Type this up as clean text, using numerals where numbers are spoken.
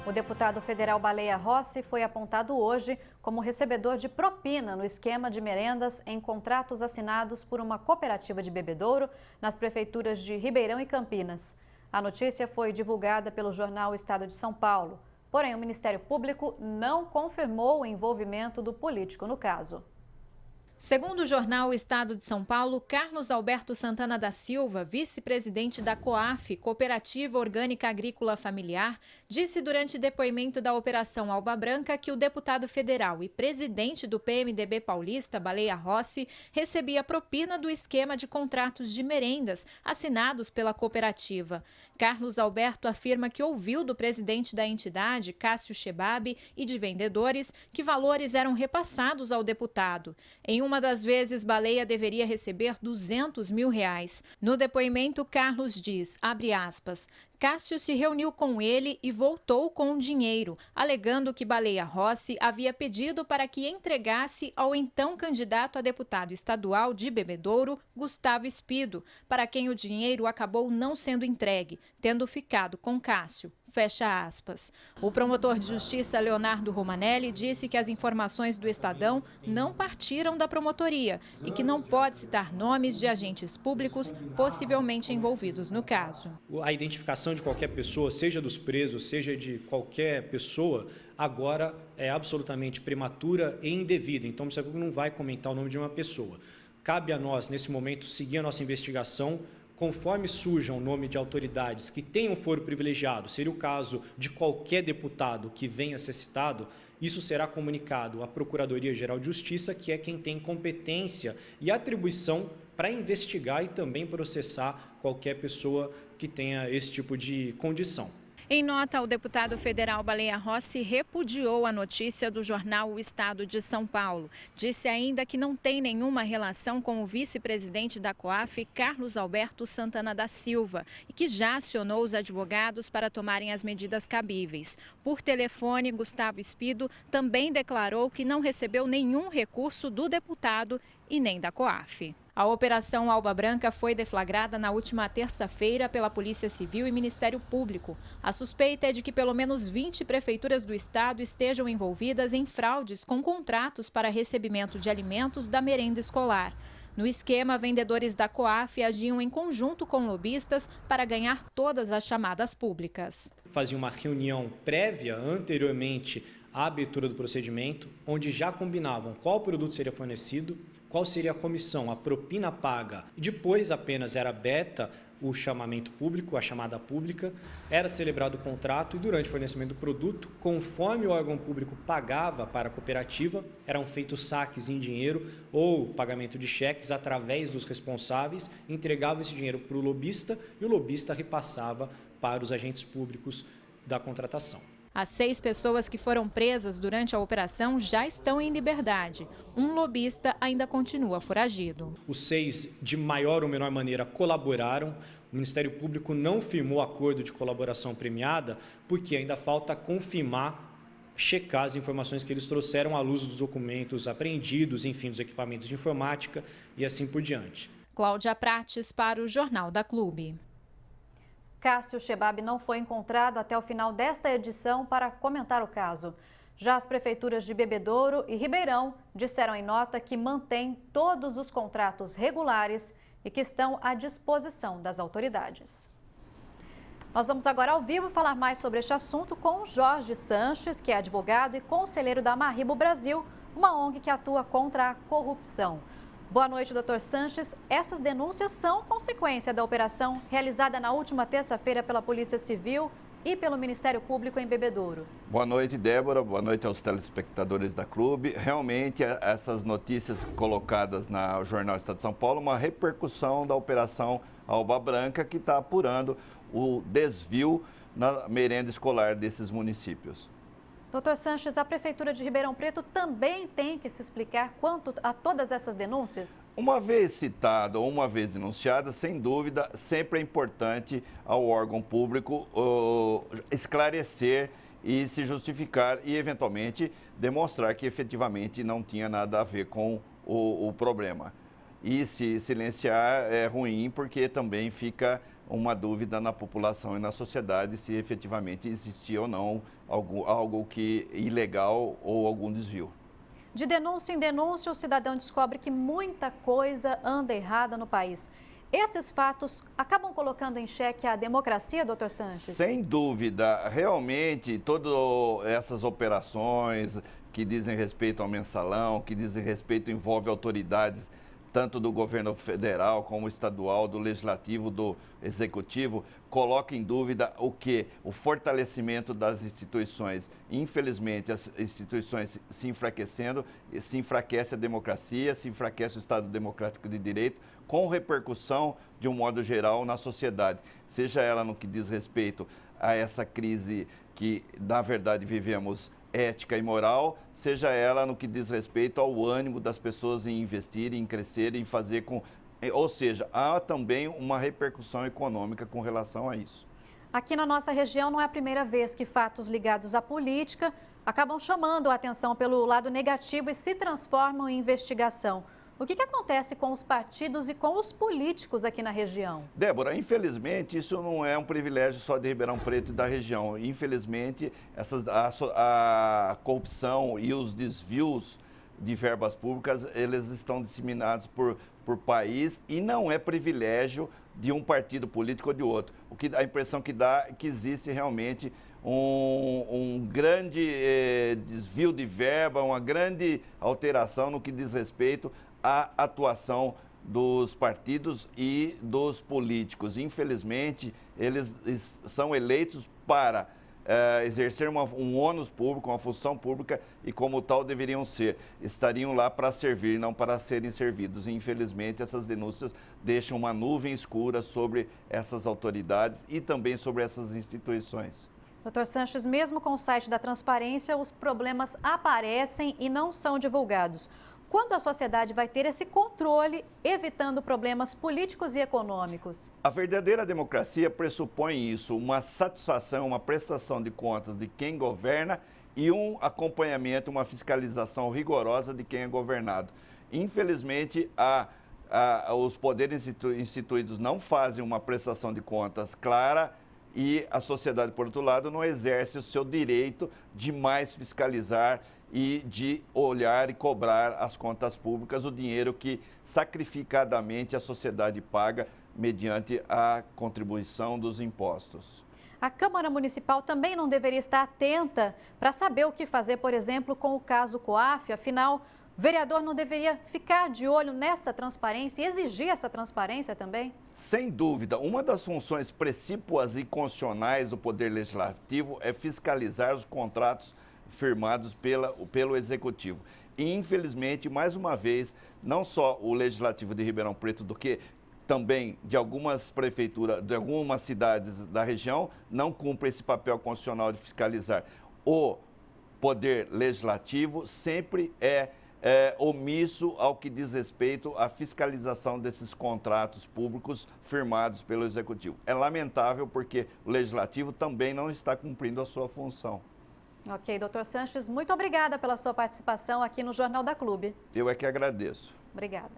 O deputado federal Baleia Rossi foi apontado hoje como recebedor de propina no esquema de merendas em contratos assinados por uma cooperativa de bebedouro nas prefeituras de Ribeirão e Campinas. A notícia foi divulgada pelo jornal Estado de São Paulo. Porém, o Ministério Público não confirmou o envolvimento do político no caso. Segundo o jornal Estado de São Paulo, Carlos Alberto Santana da Silva, vice-presidente da COAF, Cooperativa Orgânica Agrícola Familiar, disse durante depoimento da Operação Alba Branca que o deputado federal e presidente do PMDB paulista, Baleia Rossi, recebia propina do esquema de contratos de merendas assinados pela cooperativa. Carlos Alberto afirma que ouviu do presidente da entidade, Cássio Chebab, e de vendedores que valores eram repassados ao deputado. Em uma das vezes, Baleia deveria receber R$200 mil. No depoimento, Carlos diz, abre aspas, Cássio se reuniu com ele e voltou com o dinheiro, alegando que Baleia Rossi havia pedido para que entregasse ao então candidato a deputado estadual de Bebedouro, Gustavo Espido, para quem o dinheiro acabou não sendo entregue, tendo ficado com Cássio. Fecha aspas. O promotor de justiça Leonardo Romanelli disse que as informações do Estadão não partiram da promotoria e que não pode citar nomes de agentes públicos possivelmente envolvidos no caso. A identificação de qualquer pessoa, seja dos presos, seja de qualquer pessoa, agora é absolutamente prematura e indevida. Então, o Ministério Público não vai comentar o nome de uma pessoa. Cabe a nós, nesse momento, seguir a nossa investigação. Conforme surjam o nome de autoridades que tenham foro privilegiado, seria o caso de qualquer deputado que venha a ser citado, isso será comunicado à Procuradoria-Geral de Justiça, que é quem tem competência e atribuição para investigar e também processar qualquer pessoa que tenha esse tipo de condição. Em nota, o deputado federal Baleia Rossi repudiou a notícia do jornal O Estado de São Paulo. Disse ainda que não tem nenhuma relação com o vice-presidente da COAF, Carlos Alberto Santana da Silva, e que já acionou os advogados para tomarem as medidas cabíveis. Por telefone, Gustavo Espido também declarou que não recebeu nenhum recurso do deputado e nem da COAF. A Operação Alba Branca foi deflagrada na última terça-feira pela Polícia Civil e Ministério Público. A suspeita é de que pelo menos 20 prefeituras do estado estejam envolvidas em fraudes com contratos para recebimento de alimentos da merenda escolar. No esquema, vendedores da COAF agiam em conjunto com lobistas para ganhar todas as chamadas públicas. Fazia uma reunião prévia anteriormente à abertura do procedimento, onde já combinavam qual produto seria fornecido, qual seria a comissão, a propina paga. Depois apenas era aberta o chamamento público, a chamada pública, era celebrado o contrato e durante o fornecimento do produto, conforme o órgão público pagava para a cooperativa, eram feitos saques em dinheiro ou pagamento de cheques através dos responsáveis, entregava esse dinheiro para o lobista e o lobista repassava para os agentes públicos da contratação. As 6 pessoas que foram presas durante a operação já estão em liberdade. Um lobista ainda continua foragido. Os 6, de maior ou menor maneira, colaboraram. O Ministério Público não firmou acordo de colaboração premiada, porque ainda falta confirmar, checar as informações que eles trouxeram à luz dos documentos apreendidos, enfim, dos equipamentos de informática e assim por diante. Cláudia Prates para o Jornal da Clube. Cássio Chebab não foi encontrado até o final desta edição para comentar o caso. Já as prefeituras de Bebedouro e Ribeirão disseram em nota que mantêm todos os contratos regulares e que estão à disposição das autoridades. Nós vamos agora ao vivo falar mais sobre este assunto com Jorge Sanches, que é advogado e conselheiro da Marribo Brasil, uma ONG que atua contra a corrupção. Boa noite, doutor Sanches. Essas denúncias são consequência da operação realizada na última terça-feira pela Polícia Civil e pelo Ministério Público em Bebedouro. Boa noite, Débora. Boa noite aos telespectadores da Clube. Realmente, essas notícias colocadas no Jornal Estado de São Paulo, uma repercussão da Operação Alba Branca, que está apurando o desvio na merenda escolar desses municípios. Doutor Sanches, a Prefeitura de Ribeirão Preto também tem que se explicar quanto a todas essas denúncias? Uma vez citada ou uma vez denunciada, sem dúvida, sempre é importante ao órgão público esclarecer e se justificar e, eventualmente, demonstrar que efetivamente não tinha nada a ver com o problema. E se silenciar é ruim porque também fica uma dúvida na população e na sociedade se efetivamente existia ou não algo que ilegal ou algum desvio. De denúncia em denúncia, o cidadão descobre que muita coisa anda errada no país. Esses fatos acabam colocando em xeque a democracia, doutor Sanches? Sem dúvida. Realmente, todas essas operações que dizem respeito ao mensalão, que dizem respeito, envolve autoridades tanto do governo federal como estadual, do legislativo, do executivo, coloca em dúvida o quê? O fortalecimento das instituições. Infelizmente, as instituições se enfraquecendo, se enfraquece a democracia, se enfraquece o Estado Democrático de Direito, com repercussão, de um modo geral, na sociedade. Seja ela no que diz respeito a essa crise que, na verdade, vivemos ética e moral, seja ela no que diz respeito ao ânimo das pessoas em investir, em crescer, em fazer com... Ou seja, há também uma repercussão econômica com relação a isso. Aqui na nossa região não é a primeira vez que fatos ligados à política acabam chamando a atenção pelo lado negativo e se transformam em investigação. O que acontece com os partidos e com os políticos aqui na região? Débora, infelizmente, isso não é um privilégio só de Ribeirão Preto e da região. Infelizmente, a corrupção e os desvios de verbas públicas, eles estão disseminados por país e não é privilégio de um partido político ou de outro. A impressão que dá é que existe realmente um grande desvio de verba, uma grande alteração no que diz respeito à atuação dos partidos e dos políticos. Infelizmente, eles são eleitos para exercer um ônus público, uma função pública e, como tal, deveriam ser. Estariam lá para servir, não para serem servidos. E, infelizmente, essas denúncias deixam uma nuvem escura sobre essas autoridades e também sobre essas instituições. Doutor Sanches, mesmo com o site da transparência, os problemas aparecem e não são divulgados. Quando a sociedade vai ter esse controle, evitando problemas políticos e econômicos? A verdadeira democracia pressupõe isso, uma satisfação, uma prestação de contas de quem governa e um acompanhamento, uma fiscalização rigorosa de quem é governado. Infelizmente, os poderes instituídos não fazem uma prestação de contas clara e a sociedade, por outro lado, não exerce o seu direito de mais fiscalizar e de olhar e cobrar as contas públicas, o dinheiro que sacrificadamente a sociedade paga mediante a contribuição dos impostos. A Câmara Municipal também não deveria estar atenta para saber o que fazer, por exemplo, com o caso COAF. Afinal, o vereador não deveria ficar de olho nessa transparência e exigir essa transparência também? Sem dúvida, uma das funções precípuas e constitucionais do Poder Legislativo é fiscalizar os contratos firmados pelo Executivo. E, infelizmente, mais uma vez, não só o Legislativo de Ribeirão Preto, do que também de algumas prefeituras, de algumas cidades da região, não cumpre esse papel constitucional de fiscalizar. O Poder Legislativo sempre é omisso ao que diz respeito à fiscalização desses contratos públicos firmados pelo Executivo. É lamentável porque o Legislativo também não está cumprindo a sua função. Ok, doutor Sanches, muito obrigada pela sua participação aqui no Jornal da Clube. Eu é que agradeço. Obrigada.